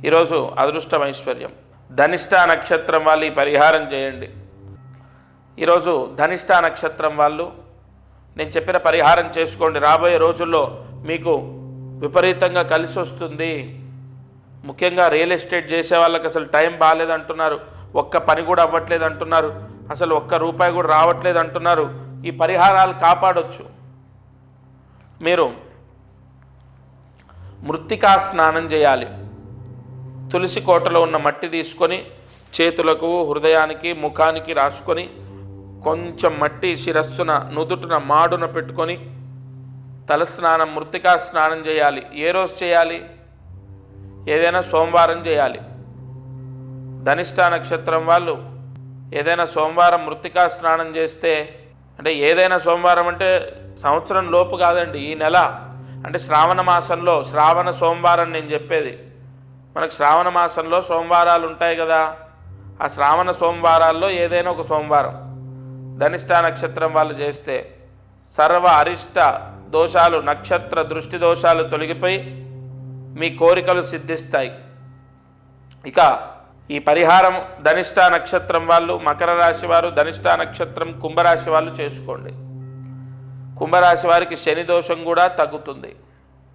ఈరోజు అదృష్టం ఐశ్వర్యం. ధనిష్ట నక్షత్రం వాళ్ళు ఈ పరిహారం చేయండి. ఈరోజు ధనిష్ట నక్షత్రం వాళ్ళు నేను చెప్పిన పరిహారం చేసుకోండి. రాబోయే రోజుల్లో మీకు విపరీతంగా కలిసి వస్తుంది. ముఖ్యంగా రియల్ ఎస్టేట్ చేసే వాళ్ళకి అసలు టైం బాగాలేదంటున్నారు, ఒక్క పని కూడా అవ్వట్లేదు అంటున్నారు, అసలు ఒక్క రూపాయి కూడా రావట్లేదు అంటున్నారు. ఈ పరిహారాలు కాపాడొచ్చు. మీరు మృత్తికా స్నానం చేయాలి. తులసి కోటలో ఉన్న మట్టి తీసుకొని చేతులకు, హృదయానికి, ముఖానికి రాసుకొని కొంచెం మట్టి శిరస్సున, నుదుటిన, మాడున పెట్టుకొని తలస్నానం, మృత్తికా స్నానం చేయాలి. ఏ రోజు చేయాలి? ఏదైనా సోమవారం చేయాలి. ధనిష్ట నక్షత్రం వాళ్ళు ఏదైనా సోమవారం మృత్తికా స్నానం చేస్తే, అంటే ఏదైనా సోమవారం అంటే సంవత్సరం లోపు కాదండి, ఈ నెల అంటే శ్రావణ మాసంలో శ్రావణ సోమవారం నేను చెప్పేది. మనకు శ్రావణ మాసంలో సోమవారాలు ఉంటాయి కదా, ఆ శ్రావణ సోమవారాల్లో ఏదైనా ఒక సోమవారం ధనిష్ట నక్షత్రం వాళ్ళు చేస్తే సర్వ అరిష్ట దోషాలు, నక్షత్ర దృష్టి దోషాలు తొలగిపోయి మీ కోరికలు సిద్ధిస్తాయి. ఇక ఈ పరిహారం ధనిష్ట నక్షత్రం వాళ్ళు, మకర రాశి వారు, ధనిష్ట నక్షత్రం కుంభరాశి వాళ్ళు చేసుకోండి. కుంభరాశి వారికి శని దోషం కూడా తగ్గుతుంది.